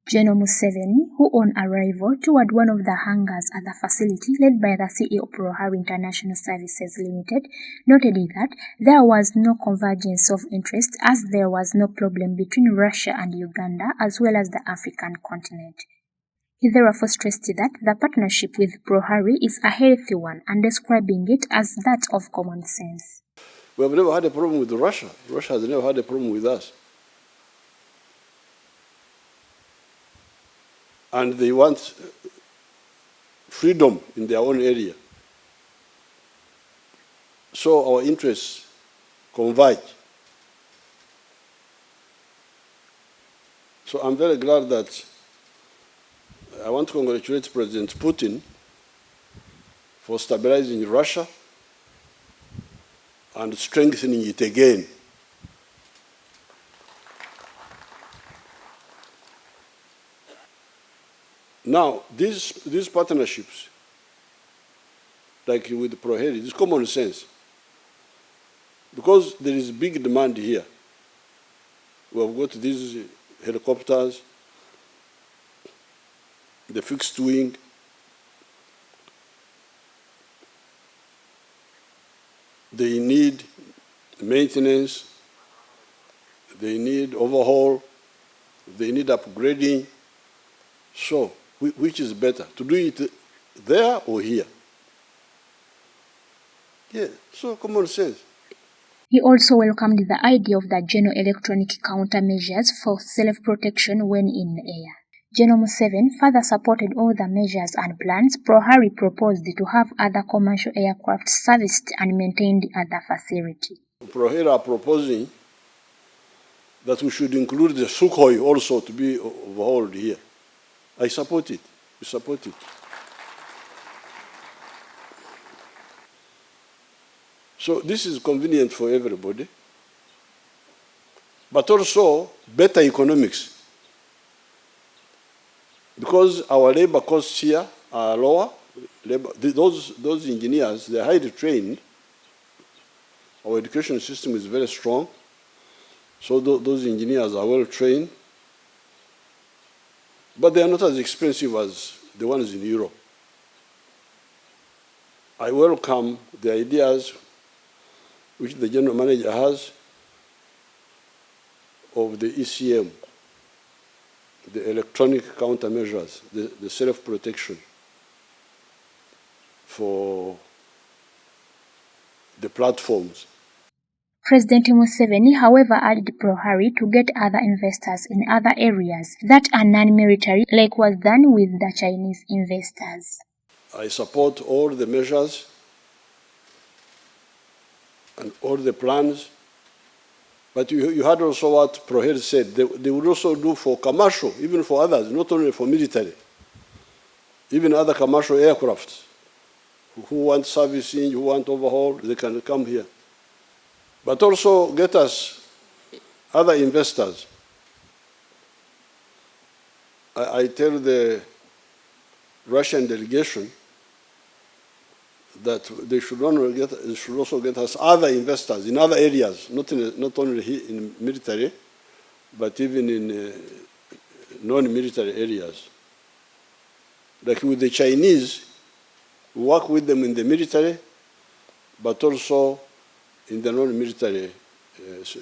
General Museveni, who on arrival toured one of the hangars at the facility led by the CEO of Pro Heli International Services Limited, noted that there was no convergence of interest as there was no problem between Russia and Uganda as well as the African continent. He therefore stressed that the partnership with Pro Heli is a healthy one and describing it as that of common sense. We have never had a problem with Russia. Russia has never had a problem with us. And they want freedom in their own area. So our interests converge. So I'm very glad that I want to congratulate President Putin for stabilizing Russia and strengthening it again. Now, these partnerships, like with Pro Heli, is common sense. Because there is big demand here. We have got these helicopters, the fixed wing, they need maintenance, they need overhaul, they need upgrading. So, which is better, to do it there or here? Yeah, so common sense. He also welcomed the idea of the general electronic countermeasures for self-protection when in the air. General Museveni further supported all the measures and plans Pro Heli proposed to have other commercial aircraft serviced and maintained at the facility. Pro Heli are proposing that we should include the Sukhoi also to be overhauled here. I support it. We support it. So this is convenient for everybody, but also better economics. Because our labor costs here are lower. Those engineers, they're highly trained. Our education system is very strong. So those engineers are well trained. But they are not as expensive as the ones in Europe. I welcome the ideas which the general manager has of the ECM, the electronic countermeasures, the self-protection for the platforms. President Museveni, however, urged Pro Heli to get other investors in other areas that are non-military, like was done with the Chinese investors. I support all the measures and all the plans, but you heard also what Pro Heli said. They would also do for commercial, even for others, not only for military, even other commercial aircrafts. Who want servicing, who want overhaul, they can come here. But also get us other investors. I tell the Russian delegation that they should also get us other investors in other areas, not only in military, but even in non-military areas. Like with the Chinese, we work with them in the military, but also in the non-military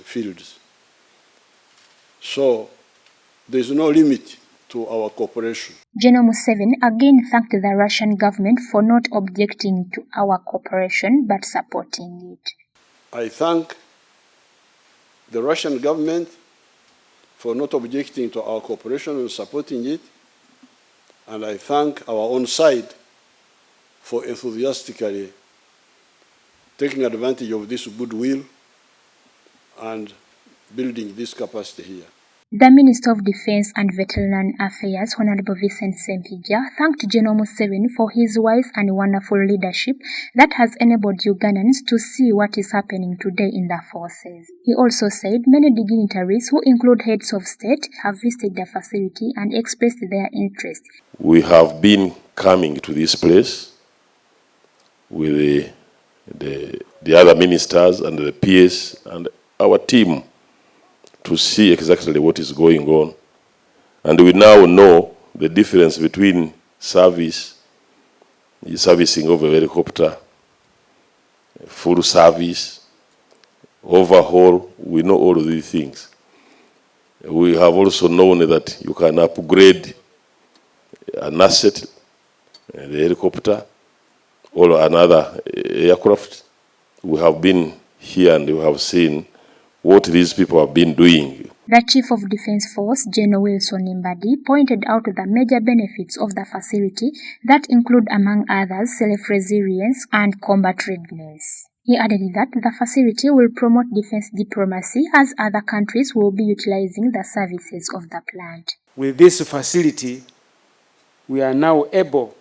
fields. So there's no limit to our cooperation. General Museveni again thanked the Russian government for not objecting to our cooperation but supporting it. I thank the Russian government for not objecting to our cooperation and supporting it. And I thank our own side for enthusiastically taking advantage of this goodwill and building this capacity here. The Minister of Defense and Veteran Affairs, Honorable Vincent Sempija, thanked General Museveni for his wise and wonderful leadership that has enabled Ugandans to see what is happening today in the forces. He also said many dignitaries, who include heads of state, have visited the facility and expressed their interest. We have been coming to this place with the other ministers and the PS and our team to see exactly what is going on And we now know the difference between servicing of a helicopter, full service, overhaul. We know all of these things. We have also known that you can upgrade an asset, the helicopter, or another aircraft. We have been here and we have seen what these people have been doing. The Chief of Defence Force, General Wilson Imbadi, pointed out the major benefits of the facility that include, among others, self-resilience and combat readiness. He added that the facility will promote defence diplomacy as other countries will be utilizing the services of the plant. With this facility, we are now able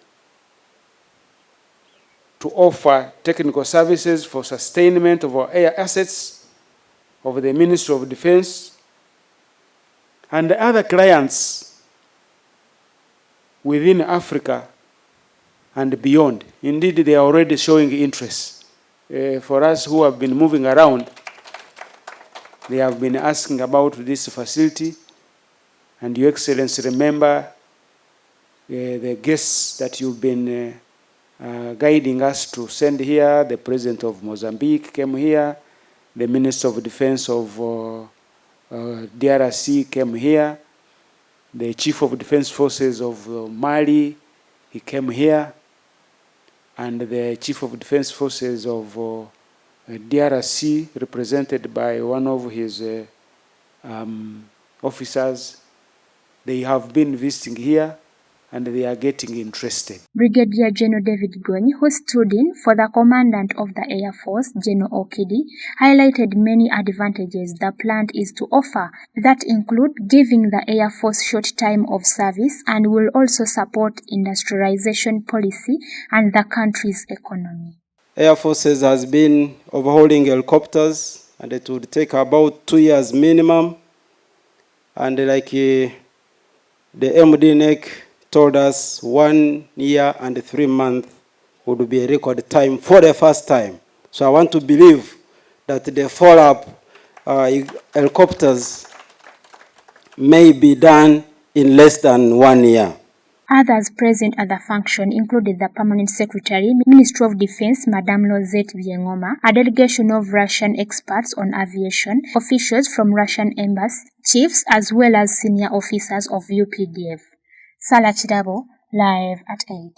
to offer technical services for sustainment of our air assets of the Ministry of Defence and the other clients within Africa and beyond. Indeed, they are already showing interest. For us who have been moving around, they have been asking about this facility. And Your Excellency, remember the guests that you've been guiding us to send here. The President of Mozambique came here. The Minister of Defense of DRC came here. The Chief of Defense Forces of Mali, he came here. And the Chief of Defense Forces of DRC, represented by one of his officers, they have been visiting here and they are getting interested. Brigadier General David Gony, who stood in for the Commandant of the Air Force, General Okidi, highlighted many advantages the plant is to offer that include giving the Air Force short time of service and will also support industrialization policy and the country's economy. Air Forces has been overhauling helicopters and it would take about 2 years minimum. And like the MD NEC told us 1 year and 3 months would be a record time for the first time. So I want to believe that the follow-up helicopters may be done in less than 1 year. Others present at the function included the Permanent Secretary, Ministry of Defense, Madame Lozette Biengoma, a delegation of Russian experts on aviation, officials from Russian embassy, chiefs, as well as senior officers of UPDF. Salah Chidabo, live at 8.